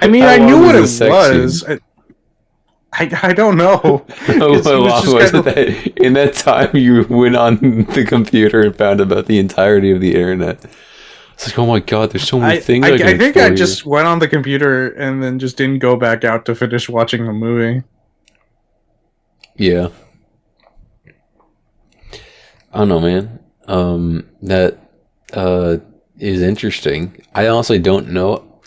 I mean, I knew what it was. I don't know. In that time you went on the computer and found about the entirety of the internet. It's like, oh my god, there's so many things I think I just went on the computer and then just didn't go back out to finish watching the movie. Yeah. I don't know, man. That is interesting. I honestly don't know.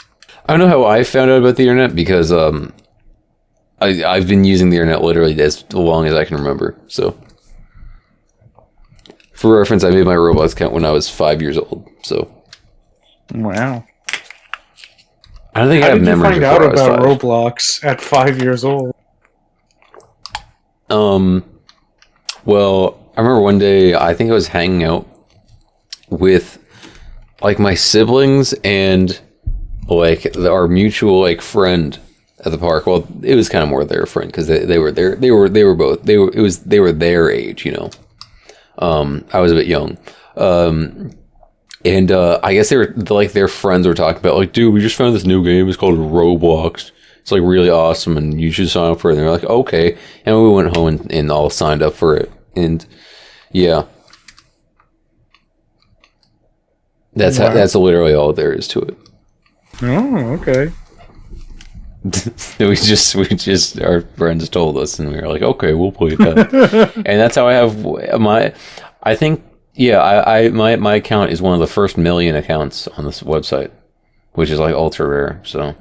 I don't know how I found out about the internet, because I've been using the internet literally as long as I can remember. So For reference, I made my Roblox account when I was 5 years old, so Wow. I don't think I How have did you memories find out before I was about 5. Roblox at 5 years old? Well, I remember one day, I think I was hanging out with, like, my siblings and, like, our mutual, like, friend at the park. Well, it was kind of more their friend, because they were there. They were both, they were their age, you know. I was a bit young. And I guess they were, like, their friends were talking about, like, dude, we just found this new game. It's called Roblox. It's, like, really awesome, and you should sign up for it. And they're like, okay. And we went home and all signed up for it. And, yeah. That's Wow. that's literally all there is to it. Oh, okay. we just, our friends told us, and we were like, okay, we'll play that. And that's how I have I think, yeah, my account is one of the first million accounts on this website, which is, like, ultra rare, so.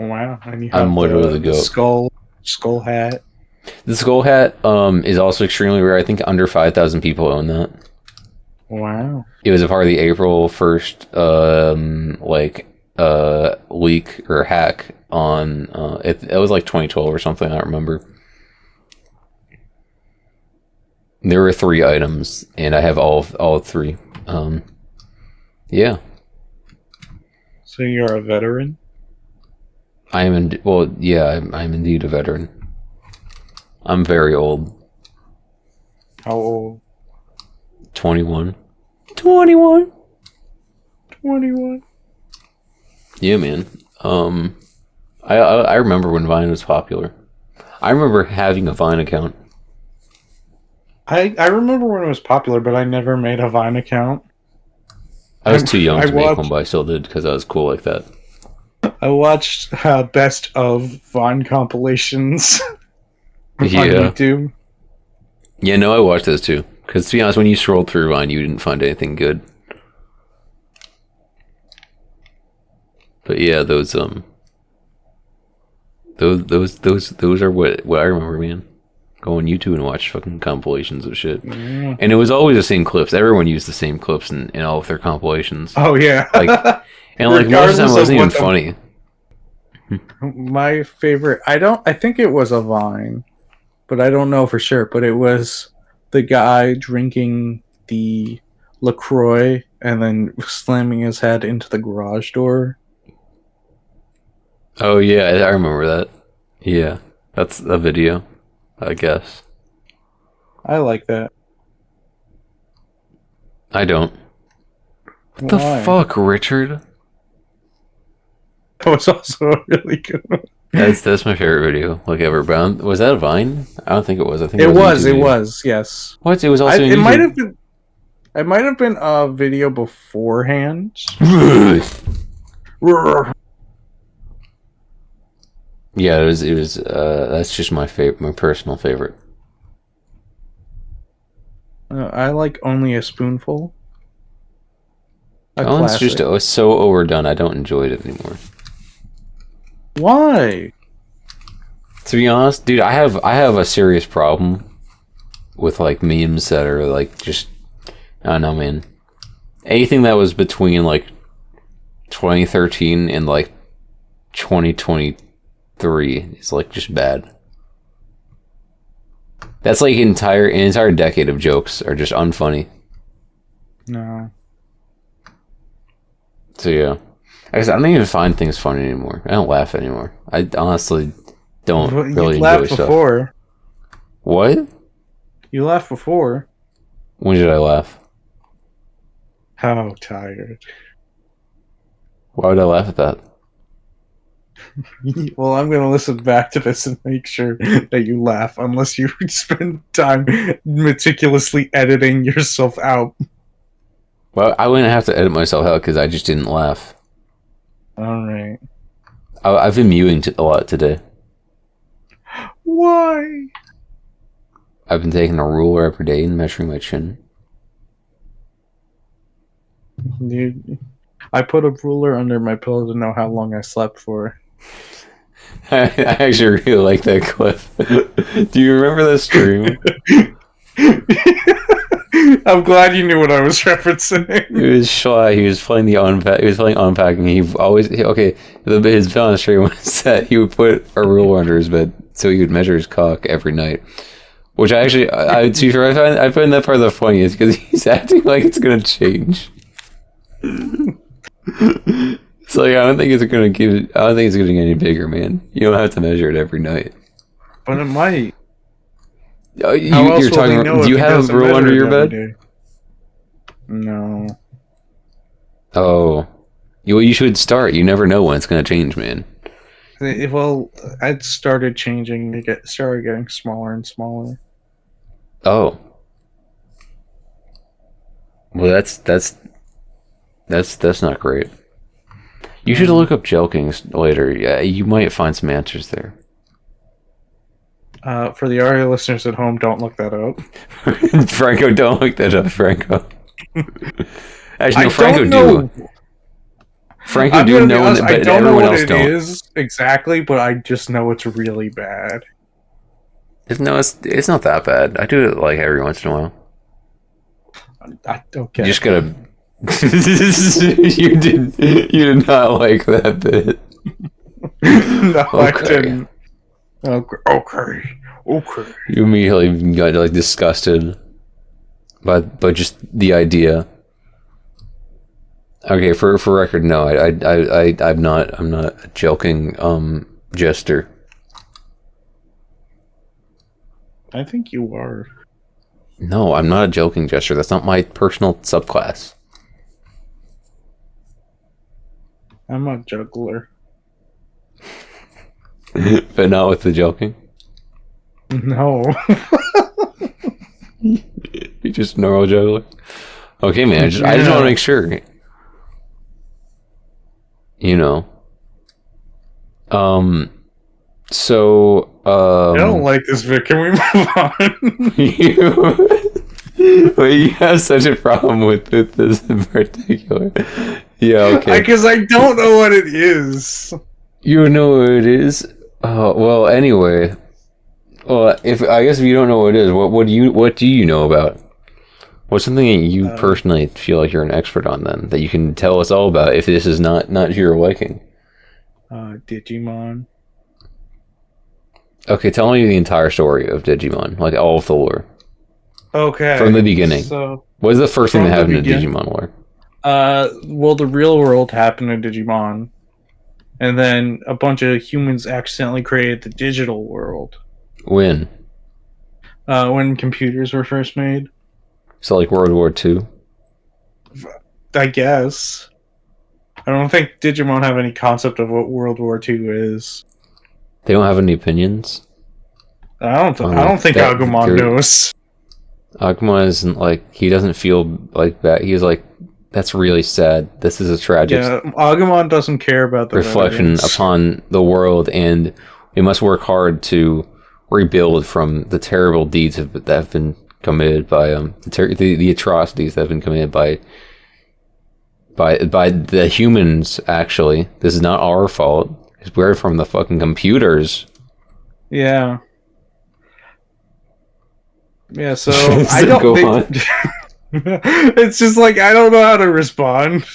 Wow. And you I'm have literally the the goat. skull hat. The skull hat is also extremely rare. I think under 5,000 people own that. Wow. It was a part of the April 1st leak or hack on it was like 2012 or something, I don't remember. There were 3 items and I have all 3. Yeah. So you're a veteran? I am I'm indeed a veteran. I'm very old. How old? 21. 21. 21. Yeah, man. I remember when Vine was popular. I remember having a Vine account. I remember when it was popular, but I never made a Vine account. I was too young I to make watched- one, but I still did because I was cool like that. I watched best of Vine compilations on Yeah. YouTube. Yeah, no, I watched those too. Because to be honest, when you scrolled through Vine, you didn't find anything good. But yeah, those are what I remember, man. Go on YouTube and watch fucking compilations of shit. Yeah. And it was always the same clips. Everyone used the same clips in all of their compilations. Oh yeah. Like, and like most of the time, it Regardless wasn't of even what the- funny. My favorite, I think it was a Vine, but I don't know for sure, but it was the guy drinking the LaCroix and then slamming his head into the garage door. Oh yeah, I remember that. Yeah, that's a video, I guess. I like that. I don't. What the Why? fuck, Richard? That was also a really good one. That's my favorite video, like, ever. Bound. Was that a Vine? I don't think it was. I think It a was, YouTube it video. was, yes. What? It was also. It might have been. It might have been a video beforehand. Yeah, it was. It was. That's just my favorite, my personal favorite. I like Only a Spoonful. A That one's classic. just so overdone. I don't enjoy it anymore. Why? To be honest, dude, I have a serious problem with, like, memes that are, like, just, I don't know, man. Anything that was between, like, 2013 and, like, 2023 is, like, just bad. That's like an entire decade of jokes are just unfunny. No. So yeah, I guess I don't even find things funny anymore. I don't laugh anymore. I honestly don't You really enjoy laughed stuff. before. What? You laughed before. When did I laugh? How tired. Why would I laugh at that? Well, I'm going to listen back to this and make sure that you laugh, unless you spend time meticulously editing yourself out. Well, I wouldn't have to edit myself out because I just didn't laugh. Alright. I've been mewing a lot today. Why? I've been taking a ruler every day and measuring my chin. Dude, I put a ruler under my pillow to know how long I slept for. I actually really like that clip. Do you remember that stream? I'm glad you knew what I was referencing. He was shy. He was playing He was playing unpacking. His balance stream was that he would put a rule under his bed so he would measure his cock every night. Which I actually, to be fair, I find that part of the funniest because he's acting like it's gonna change. It's like I don't think it's gonna get any bigger, man. You don't have to measure it every night. But it might. You're talking. Do you have a rule under your bed? No. Oh, you should start. You never know when it's gonna change, man. Well, it started changing. It started getting smaller and smaller. Oh. Well, that's not great. You should look up jelkings later. Yeah, you might find some answers there. For the audio listeners at home, don't look that up. Franco, don't look that up, Franco. Actually, no, Franco do. Franco do know, honest, but I don't everyone know what else it don't. is exactly, but I just know it's really bad. It's not that bad. I do it like every once in a while. Okay. You just gotta. you did not like that bit. No, Okay. I didn't. Okay. You immediately got like disgusted by just the idea. Okay, for record, no, I'm not a joking jester. I think you are. No, I'm not a joking jester. That's not my personal subclass. I'm a juggler. But not with the joking. No. You're just normal juggler. Okay, man. I just want to make sure. You know. So. I don't like this, Vic. Can we move on? You have such a problem with this in particular. Yeah, okay. Because I don't know what it is. You know what it is? Well, anyway. Well, if you don't know what it is, what do you know about? What's something that you personally feel like you're an expert on then that you can tell us all about if this is not your liking? Digimon. Okay, tell me the entire story of Digimon, like all of the lore. Okay. From the beginning. So, what is the first thing that happened to Digimon lore? Well, the real world happened in Digimon. And then a bunch of humans accidentally created the digital world. When? When computers were first made. So like World War II? I guess. I don't think Digimon have any concept of what World War II is. They don't have any opinions? I don't think Agumon knows. Agumon isn't like, he doesn't feel like that. He's like, that's really sad. This is a tragic Agumon doesn't care about the reflection upon the world, and we must work hard to rebuild from the terrible deeds that have been committed by the atrocities that have been committed by the humans. Actually, this is not our fault. We're from the fucking computers. Yeah. Yeah, so I don't think... It's just like, I don't know how to respond.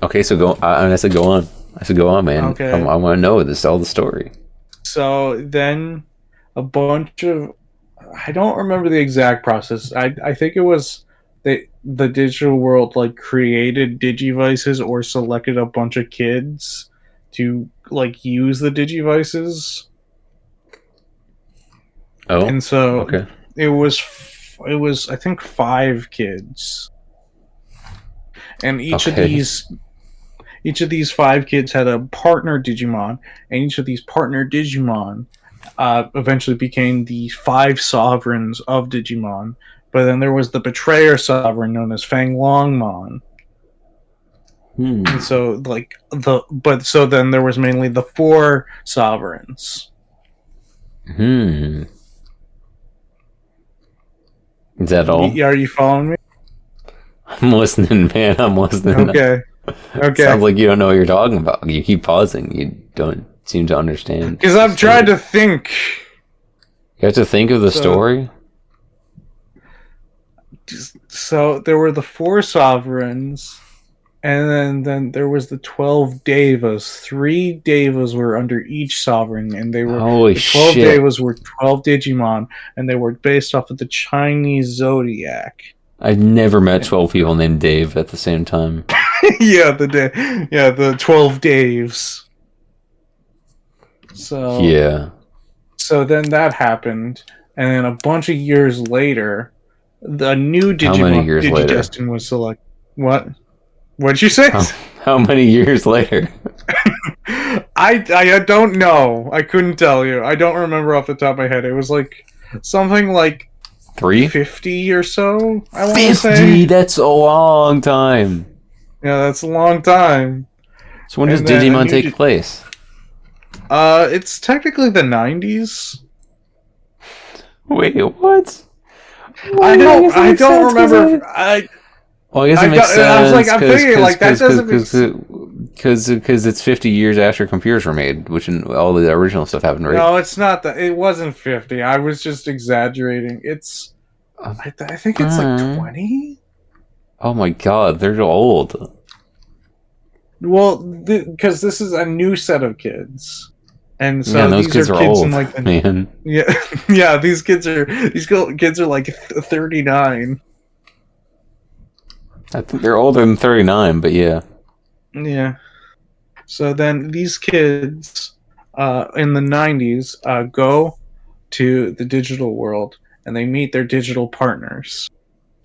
Okay, so go... I said go on. I said go on, man. Okay. I want to know all the story. So then a bunch of... I don't remember the exact process. I think it was... The digital world like created digivices or selected a bunch of kids to like use the digivices. Oh, and so okay. it was I think 5 kids, and each of these 5 kids had a partner Digimon, and each of these partner Digimon eventually became the 5 sovereigns of Digimon. But then there was the betrayer sovereign known as Fang Longmon. And so so then there was mainly the 4 sovereigns. Is that all? Are you following me? I'm listening, man. I'm listening. Okay. Sounds like you don't know what you're talking about. You keep pausing. You don't seem to understand. Because I'm trying to think. You have to think of the story. So there were the 4 sovereigns, and then there was the 12 devas. 3 devas were under each sovereign, and they were Holy the 12 shit! devas were 12 Digimon, and they were based off of the Chinese zodiac. I've never met 12 people named Dave at the same time. the 12 Daves. So Yeah. So then that happened, and then a bunch of years later, the new How many Digimon years later? Digidestin was selected. What? What'd you say? How many years later? I don't know. I couldn't tell you. I don't remember off the top of my head. It was like something like 3? 50 or so. I want to 50? say. That's a long time. Yeah, that's a long time. So when does And then a Digimon new take place? It's technically the 90s. Wait, what? I don't remember. Well, I guess it makes sense. I was like, I'm thinking, like, that doesn't make sense. Because it's 50 years after computers were made, which all the original stuff happened, right? No, it's not that. It wasn't 50. I was just exaggerating. It's, I think it's like 20. Oh my god, they're old. Well, because this is a new set of kids, and so Yeah, and those these kids are are kids old, in like the, man. yeah. These kids are like 39. I think they're older than 39, but yeah. Yeah. So then these kids, in the 90s, go to the digital world, and they meet their digital partners.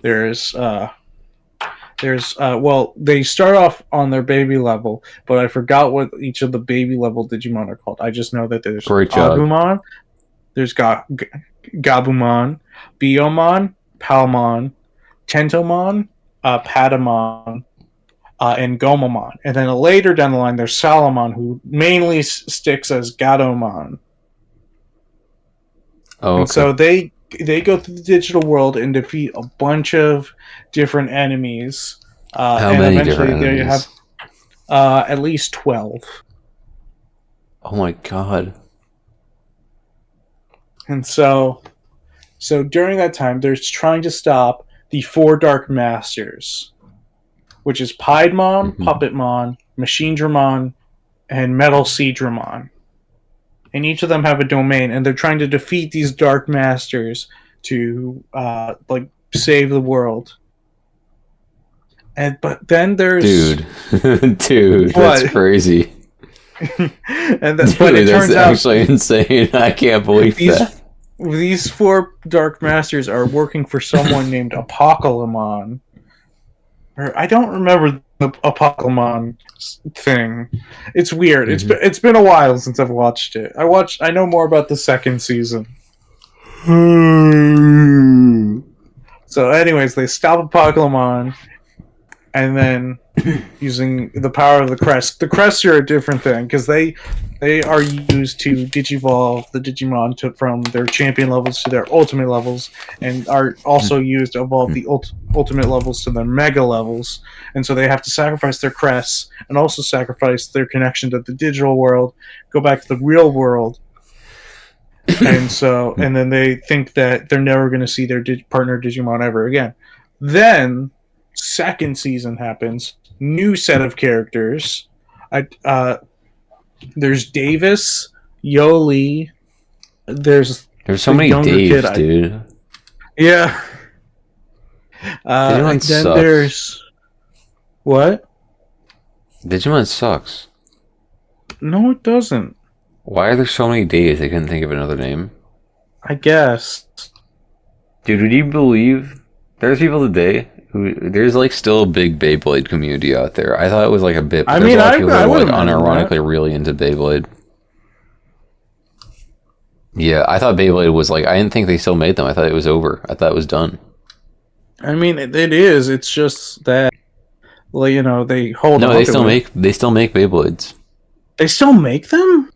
Well, they start off on their baby level, but I forgot what each of the baby level Digimon are called. I just know that there's Great job. Agumon, there's Gabumon, Biomon, Palmon, Tentomon, Patamon, and Gomamon. And then later down the line, there's Salamon, who mainly sticks as Gatomon. Oh, And so they go through the digital world and defeat a bunch of different enemies. How and many eventually different they enemies? have at least 12. Oh my god. And so during that time, they're trying to stop the 4 Dark Masters, which is Piedmon, Puppetmon, Machinedramon, and Metal Seedramon. And each of them have a domain, and they're trying to defeat these Dark Masters to save the world. But then there's Dude, that's What? crazy. but Dude, it that's turns out actually insane. I can't believe that. these 4 Dark Masters are working for someone named Apocalypmon. Or I don't remember the Apocalypmon thing. It's weird. It's been a while since I've watched it. I know more about the 2nd season. So, anyways, they stop Apocalypmon, and then using the power of the crest. The crests are a different thing because they are used to digivolve the Digimon from their champion levels to their ultimate levels, and are also used to evolve the ultimate levels to their mega levels. And so they have to sacrifice their crests and also sacrifice their connection to the digital world, go back to the real world. And then they think that they're never going to see their partner Digimon ever again. Then 2nd season happens. New set of characters. There's Davis, Yoli. There's so the many younger Daves, kid, dude. Yeah. Digimon And then sucks. there's what? Digimon sucks. No, it doesn't. Why are there so many Daves? I couldn't think of another name. I guess. Dude, would you believe there's people today who there's like still a big Beyblade community out there? I thought it was like a bit. I There's mean, a lot of people I who are would like imagine unironically really into Beyblade. Yeah, I thought Beyblade was like I didn't think they still made them. I thought it was over. I thought it was done. I mean, it is. It's just that, well, they hold on. No, they still make Beyblades. They still make them,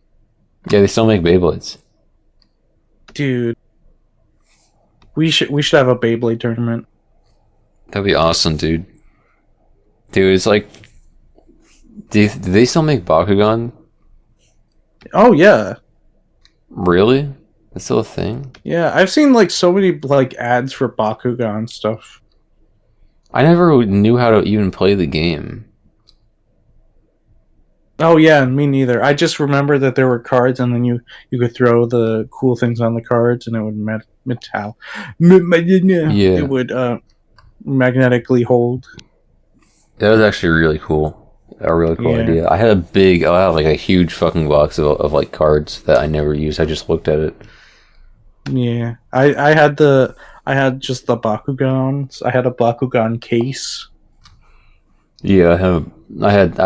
Yeah, they still make Beyblades. dude. We should have a Beyblade tournament. That'd be awesome, dude. Dude, it's like, do they still make Bakugan? Oh yeah. Really? It's still a thing. Yeah, I've seen like so many like ads for Bakugan stuff. I never knew how to even play the game. Oh yeah, me neither. I just remember that there were cards, and then you could throw the cool things on the cards, and it would Yeah, it would magnetically hold. that was actually really cool. A really cool Yeah, idea. I had like a huge fucking box of like cards that I never used. I just looked at it. yeah. I had just the Bakugans. I had a Bakugan case. Yeah, I had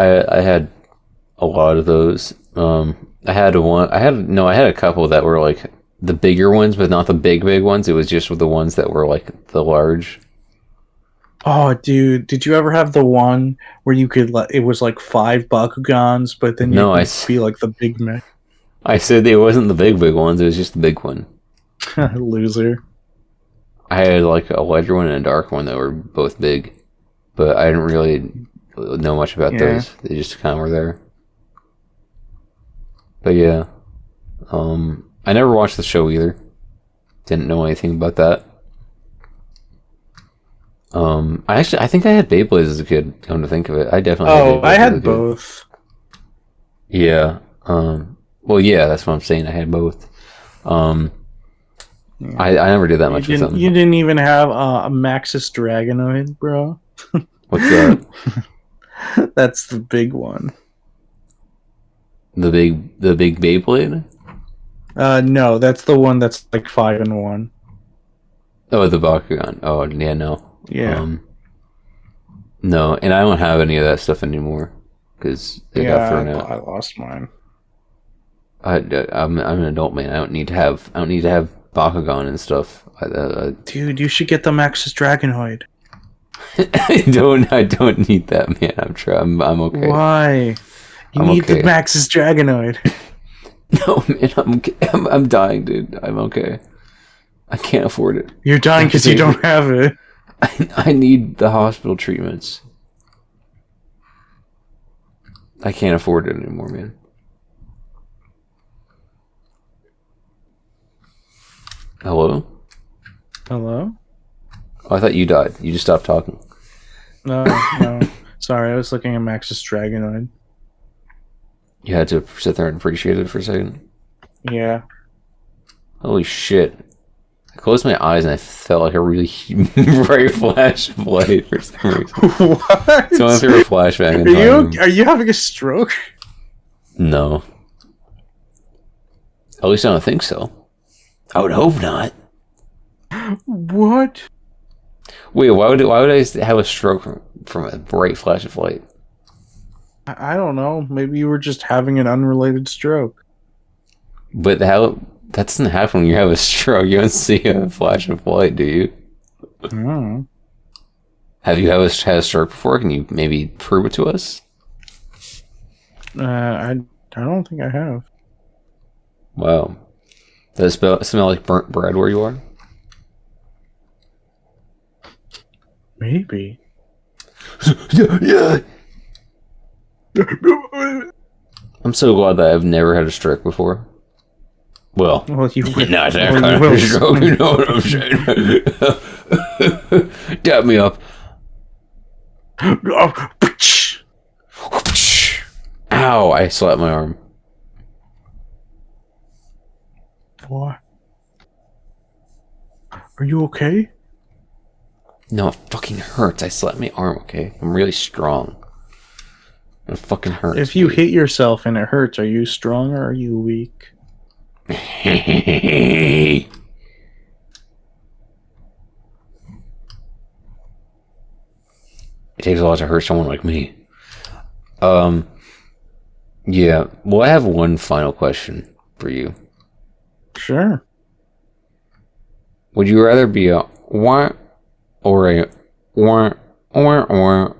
a lot of those. I had one. I had a couple that were like the bigger ones, but not the big ones. It was just the ones that were like the large. Oh, dude, did you ever have the one where you could it was like 5 Bakugans, but then you No, could be like the big mech I said it wasn't the big ones. It was just the big one. loser? I had like a lighter one and a dark one that were both big, but I didn't really know much about Yeah. those. They just kind of were there. But yeah, I never watched the show either. Didn't know anything about that. I think I had Beyblades as a kid. Come to think of it, I definitely. Oh, Beyblades I as a had kid. both. Yeah. Well, yeah, that's what I'm saying. I had both. Yeah. I never did that much with them. You didn't even have a Maxis Dragonoid, bro. What's that? That's the big one. The big Beyblade? No, that's the one that's like 5-in-1. Oh, the Bakugan. Oh, yeah, no. Yeah. No, and I don't have any of that stuff anymore because they got thrown out. I lost mine. I'm an adult man. I don't need to have Bakugan and stuff. Dude, you should get the Maxis Dragonoid. I don't need that, man. I'm okay. Why? You I'm need okay. the Maxis Dragonoid. No, man, I'm dying, dude. I'm okay. I can't afford it. You're dying because you don't have it. I need the hospital treatments. I can't afford it anymore, man. Hello? Hello? Oh, I thought you died. You just stopped talking. No. Sorry, I was looking at Maxis Dragonoid. You had to sit there and appreciate it for a second. Yeah. Holy shit. I closed my eyes and I felt like a really bright flash of light for some reason. What? So I threw a flashback in time. Are you having a stroke? No. At least I don't think so. I would hope not. What? Wait, why would I have a stroke from a bright flash of light? I don't know. Maybe you were just having an unrelated stroke. But that doesn't happen when you have a stroke. You don't see a flash of light, do you? I don't know. Have you had a stroke before? Can you maybe prove it to us? I don't think I have. Wow. Does it smell like burnt bread where you are? Maybe. Yeah. I'm so glad that I've never had a stroke before. Well, you will. not that kind of stroke, you know what I'm saying? Dab me up. Ow, I slapped my arm. What? Are you okay? No, it fucking hurts. I slapped my arm, okay? I'm really strong. It fucking hurts. If you hit yourself and it hurts, are you strong or are you weak? It takes a lot to hurt someone like me. Yeah. Well, I have one final question for you. Sure. Would you rather be a wah or a wah or